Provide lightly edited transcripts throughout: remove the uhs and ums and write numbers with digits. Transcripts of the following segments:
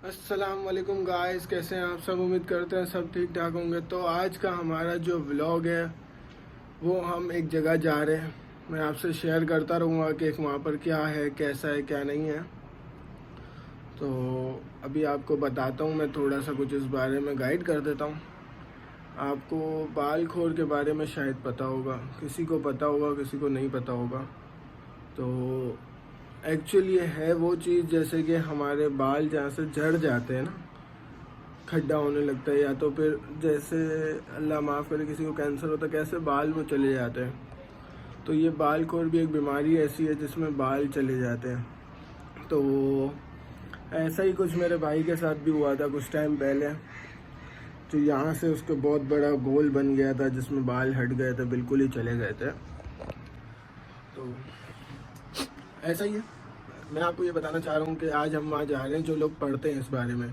अस्सलाम वालेकुम गाइस, कैसे हैं आप सब। उम्मीद करते हैं सब ठीक ठाक होंगे। तो आज का हमारा जो व्लॉग है वो हम एक जगह जा रहे हैं। मैं आपसे शेयर करता रहूँगा कि वहाँ पर क्या है, कैसा है, क्या नहीं है। तो अभी आपको बताता हूँ, मैं थोड़ा सा कुछ इस बारे में गाइड कर देता हूँ। आपको बालखोर के बारे में शायद पता होगा, किसी को पता होगा, किसी को नहीं पता होगा। तो एक्चुअली ये है वो चीज़ जैसे कि हमारे बाल जहाँ से झड़ जाते हैं ना, खड्डा होने लगता है, या तो फिर जैसे अल्लाह माफ़ करे किसी को कैंसर होता है, कैसे बाल वो चले जाते हैं। तो ये बालखोर भी एक बीमारी ऐसी है जिसमें बाल चले जाते हैं। तो ऐसा ही कुछ मेरे भाई के साथ भी हुआ था कुछ टाइम पहले। तो यहाँ से उसको बहुत बड़ा गोल बन गया था जिसमें बाल हट गए थे, बिल्कुल ही चले गए थे। तो ऐसा ही है। मैं आपको ये बताना चाह रहा हूँ कि आज हम वहाँ जा रहे हैं। जो लोग पढ़ते हैं इस बारे में,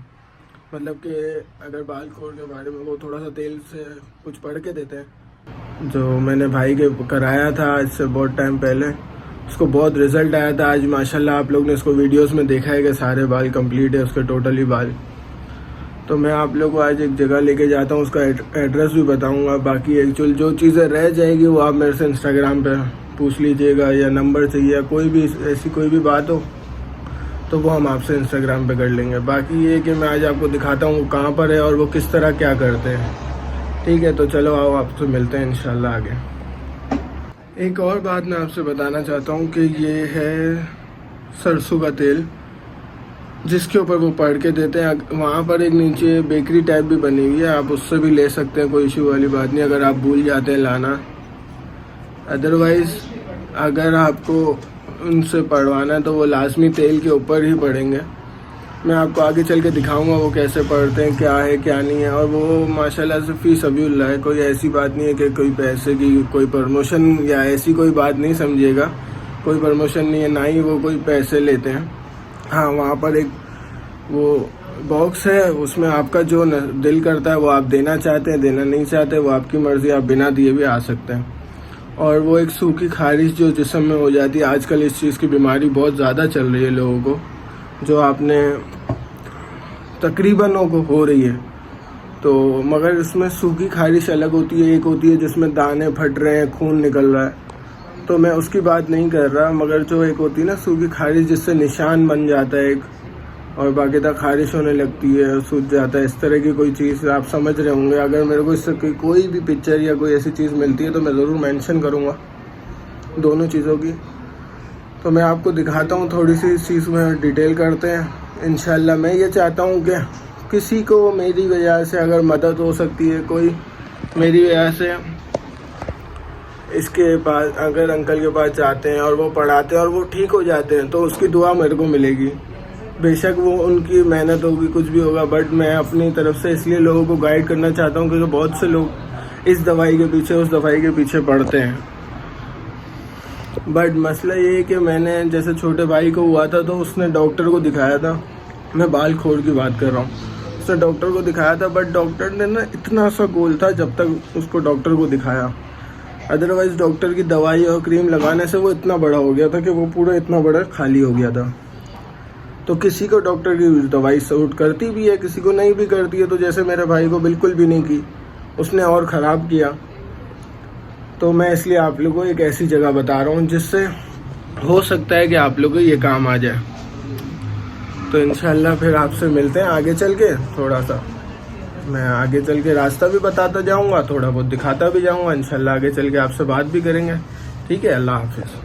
मतलब कि अगर बालखोर के बारे में, वो थोड़ा सा तेल से कुछ पढ़ के देते हैं। जो मैंने भाई के कराया था इससे बहुत टाइम पहले, उसको बहुत रिजल्ट आया था। आज माशाल्लाह आप लोग ने इसको वीडियोस में देखा है कि सारे बाल कंप्लीट है उसके, टोटली बाल। तो मैं आप लोग को आज एक जगह लेके जाता हूँ, उसका एड्रेस भी बताऊँगा। बाकी एक्चुअल जो चीज़ें रह जाएगी वो आप मेरे से इंस्टाग्राम पे पूछ लीजिएगा, या नंबर चाहिए या कोई भी ऐसी कोई भी बात हो तो वो हम आपसे इंस्टाग्राम पे कर लेंगे। बाकी ये कि मैं आज आपको दिखाता हूँ वो कहाँ पर है और वो किस तरह क्या करते हैं। ठीक है, तो चलो आओ आपसे मिलते हैं इंशाल्लाह आगे। एक और बात मैं आपसे बताना चाहता हूँ कि ये है सरसों का तेल जिसके ऊपर वो पढ़ के देते हैं। वहाँ पर एक नीचे बेकरी टाइप भी बनी हुई है, आप उससे भी ले सकते हैं, कोई इशू वाली बात नहीं अगर आप भूल जाते हैं लाना। अदरवाइज़ अगर आपको उनसे पढ़वाना है तो वो लाजमी तेल के ऊपर ही पढ़ेंगे। मैं आपको आगे चल के दिखाऊंगा वो कैसे पढ़ते हैं, क्या है क्या नहीं है। और वो माशाल्लाह से फ़ी सबियुल्लाह है, कोई ऐसी बात नहीं है कि कोई पैसे की कोई प्रमोशन या ऐसी कोई बात नहीं समझिएगा। कोई प्रमोशन नहीं है, ना ही वो कोई पैसे लेते हैं। हाँ, वहाँ पर एक वो बॉक्स है, उसमें आपका जो दिल करता है वो आप देना चाहते हैं, देना नहीं चाहते वो आपकी मर्ज़ी, आप बिना दिए भी आ सकते हैं। और वो एक सूखी खारिश जो जिस्म में हो जाती है, आजकल इस चीज़ की बीमारी बहुत ज़्यादा चल रही है लोगों को, जो आपने तकरीबन को हो रही है। तो मगर इसमें सूखी खारिश अलग होती है, एक होती है जिसमें दाने फट रहे हैं, खून निकल रहा है, तो मैं उसकी बात नहीं कर रहा। मगर जो एक होती है ना सूखी खारिश जिससे निशान बन जाता है एक, और बाकायदा खारिश होने लगती है, सूज जाता है, इस तरह की कोई चीज़ आप समझ रहे होंगे। अगर मेरे को इससे कोई भी पिक्चर या कोई ऐसी चीज़ मिलती है तो मैं ज़रूर मेंशन करूँगा दोनों चीज़ों की। तो मैं आपको दिखाता हूँ, थोड़ी सी इस चीज़ में डिटेल करते हैं इंशाल्लाह। मैं ये चाहता हूँ कि किसी को मेरी वजह से अगर मदद हो सकती है, कोई मेरी वजह से इसके पास अगर अंकल के पास जाते हैं और वो पढ़ाते हैं और वो ठीक हो जाते हैं तो उसकी दुआ मेरे को मिलेगी। बेशक वो उनकी मेहनत होगी, कुछ भी होगा, बट मैं अपनी तरफ से इसलिए लोगों को गाइड करना चाहता हूँ क्योंकि बहुत से लोग इस दवाई के पीछे उस दवाई के पीछे पड़ते हैं। बट मसला ये है कि मैंने जैसे छोटे भाई को हुआ था तो उसने डॉक्टर को दिखाया था, मैं बालखोर की बात कर रहा हूँ, उसने डॉक्टर को दिखाया था। बट डॉक्टर ने ना इतना सा गोल था जब तक उसको डॉक्टर को दिखाया, अदरवाइज़ डॉक्टर की दवाई और क्रीम लगाने से वो इतना बड़ा हो गया था कि वो पूरा इतना बड़ा खाली हो गया था। तो किसी को डॉक्टर की दवाई सूट करती भी है, किसी को नहीं भी करती है। तो जैसे मेरे भाई को बिल्कुल भी नहीं की, उसने और ख़राब किया। तो मैं इसलिए आप लोगों को एक ऐसी जगह बता रहा हूँ जिससे हो सकता है कि आप लोगों को ये काम आ जाए। तो इंशाल्लाह फिर आपसे मिलते हैं आगे चल के। थोड़ा सा मैं आगे चल के रास्ता भी बताता जाऊँगा, थोड़ा बहुत दिखाता भी जाऊँगा। इंशाल्लाह आगे चल के आपसे बात भी करेंगे। ठीक है, अल्लाह हाफिज़।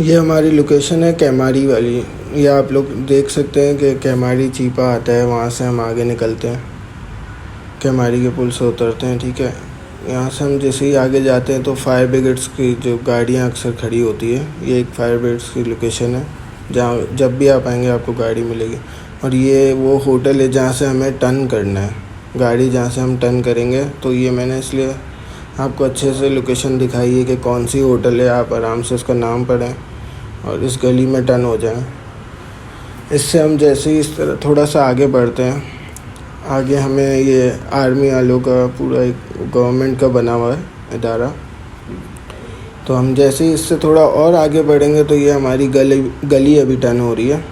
ये हमारी लोकेशन है कैमारी वाली, ये आप लोग देख सकते हैं कि कैमारी चीपा आता है, वहाँ से हम आगे निकलते हैं, कैमारी के पुल से उतरते हैं। ठीक है, यहाँ से हम जैसे ही आगे जाते हैं तो फायर ब्रिगेड्स की जो गाड़ियाँ अक्सर खड़ी होती है, ये एक फायर ब्रिगेड्स की लोकेशन है जहाँ जब भी आप आएंगे आपको गाड़ी मिलेगी। और ये वो होटल है जहाँ से हमें टर्न करना है, गाड़ी जहाँ से हम टर्न करेंगे। तो ये मैंने इसलिए आपको अच्छे से लोकेशन दिखाई है कि कौन सी होटल है, आप आराम से उसका नाम पढ़ें और इस गली में टर्न हो जाएं। इससे हम जैसे ही इस तरह थोड़ा सा आगे बढ़ते हैं, आगे हमें ये आर्मी वालों का पूरा एक गवर्नमेंट का बना हुआ है इदारा। तो हम जैसे ही इससे थोड़ा और आगे बढ़ेंगे तो ये हमारी गली अभी टर्न हो रही है।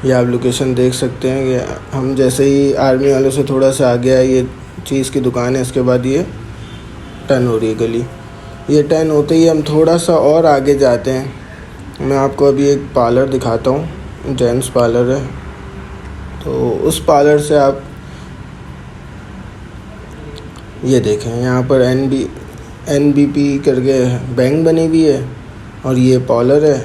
ये आप लोकेशन देख सकते हैं कि हम जैसे ही आर्मी वालों से थोड़ा सा आगे आए ये चीज़ की दुकान है, इसके बाद ये टर्न हो रही है गली। ये टर्न होते ही हम थोड़ा सा और आगे जाते हैं। मैं आपको अभी एक पार्लर दिखाता हूँ, जेंट्स पार्लर है। तो उस पार्लर से आप ये देखें, यहाँ पर NBP करके बैंक बनी हुई है और ये पार्लर है।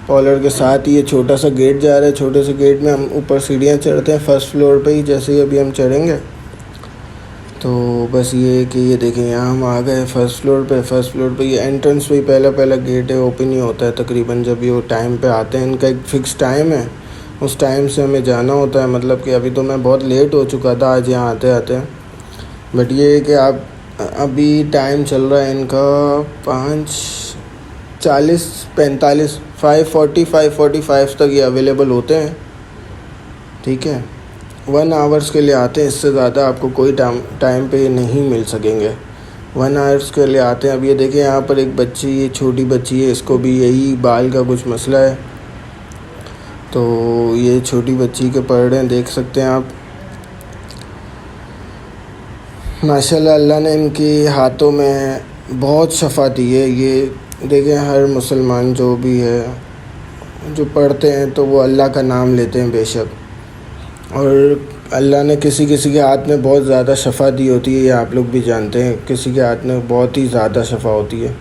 पार्लर के साथ ही ये छोटा सा गेट जा रहा है। छोटे से गेट में हम ऊपर सीढ़ियाँ चढ़ते हैं फर्स्ट फ्लोर पे ही, जैसे ही अभी हम चढ़ेंगे। तो बस ये कि ये देखें, यहाँ हम आ गए फर्स्ट फ्लोर पे। फर्स्ट फ्लोर पे ये एंट्रेंस पे ही पहला गेट है, ओपन ही होता है तकरीबन जब ये टाइम पे आते हैं। इनका एक फ़िक्स टाइम है, उस टाइम से हमें जाना होता है। मतलब कि अभी तो मैं बहुत लेट हो चुका था आज यहाँ आते आते, बट ये है कि आप अभी टाइम चल रहा है इनका 5:40, 45, 5:45 तक ये अवेलेबल होते हैं। ठीक है, 1 आवर्स के लिए आते हैं, इससे ज़्यादा आपको कोई टाइम पे नहीं मिल सकेंगे। 1 आवर्स के लिए आते हैं। अब ये देखिए यहाँ पर एक बच्ची, ये छोटी बच्ची है, इसको भी यही बाल का कुछ मसला है। तो ये छोटी बच्ची के पढ़ रहे हैं, देख सकते हैं आप। माशाल्लाह अल्लाह ने इनके हाथों में बहुत शफ़ा दी है। ये देखें, हर मुसलमान जो भी है, जो पढ़ते हैं तो वो अल्लाह का नाम लेते हैं बेशक, और अल्लाह ने किसी किसी के हाथ में बहुत ज़्यादा शफ़ा दी होती है, ये आप लोग भी जानते हैं। किसी के हाथ में बहुत ही ज़्यादा शफ़ा होती है।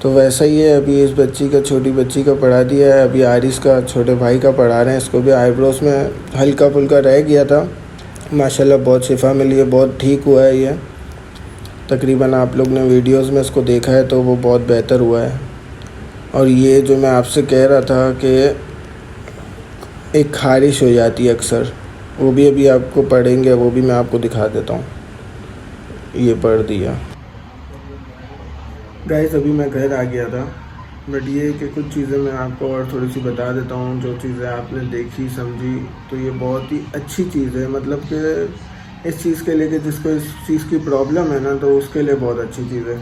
तो वैसा ही है, अभी इस बच्ची का, छोटी बच्ची का पढ़ा दिया है। अभी आरिस का, छोटे भाई का पढ़ा रहे हैं। इसको भी आईब्रोज़ में हल्का फुल्का रह गया था, माशाल्लाह बहुत शिफा मिली है, बहुत ठीक हुआ है ये। तकरीबन आप लोग ने वीडियोस में इसको देखा है तो वो बहुत बेहतर हुआ है। और ये जो मैं आपसे कह रहा था कि एक ख़ारिश हो जाती है अक्सर, वो भी अभी आपको पढ़ेंगे, वो भी मैं आपको दिखा देता हूँ। ये पढ़ दिया गाइस, अभी मैं घर आ गया था, बट ये कि कुछ चीज़ें मैं आपको और थोड़ी सी बता देता हूँ। जो चीज़ें आपने देखी समझी तो ये बहुत ही अच्छी चीज़ है। मतलब कि इस चीज़ के लिए कि जिसको इस चीज़ की प्रॉब्लम है ना, तो उसके लिए बहुत अच्छी चीज़ है।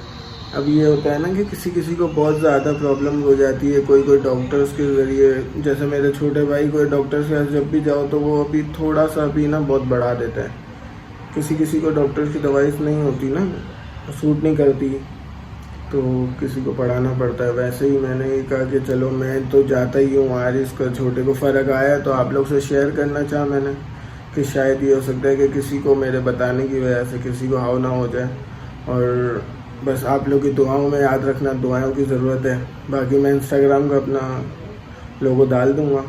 अब ये होता है ना कि किसी किसी को बहुत ज़्यादा प्रॉब्लम हो जाती है, कोई डॉक्टर्स के ज़रिए, जैसे मेरे छोटे भाई कोई डॉक्टर के पास जब भी जाओ तो वो अभी थोड़ा सा अभी ना बहुत बढ़ा देता है। किसी किसी को डॉक्टर की दवाई नहीं होती ना, सूट नहीं करती, तो किसी को पढ़ाना पड़ता है। वैसे ही मैंने ये कहा कि चलो मैं तो जाता ही हूँ, आज इसका छोटे को फ़र्क आया तो आप लोग से शेयर करना चाहा मैंने, कि शायद ये हो सकता है कि किसी को मेरे बताने की वजह से किसी को हाव ना हो जाए। और बस आप लोग की दुआओं में याद रखना, दुआओं की ज़रूरत है। बाकी मैं इंस्टाग्राम का अपना लोगो डाल दूँगा।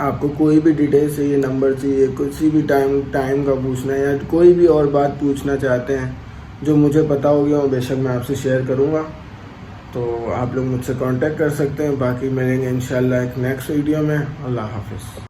आपको कोई भी डिटेल चाहिए, नंबर चाहिए, कुछ भी टाइम का पूछना है या कोई भी और बात पूछना चाहते हैं जो मुझे पता होगी, वो बेशक मैं आपसे शेयर करूँगा। तो आप लोग मुझसे कांटेक्ट कर सकते हैं। बाकी मिलेंगे इंशाल्लाह एक नेक्स्ट वीडियो में। अल्लाह हाफ़िज़।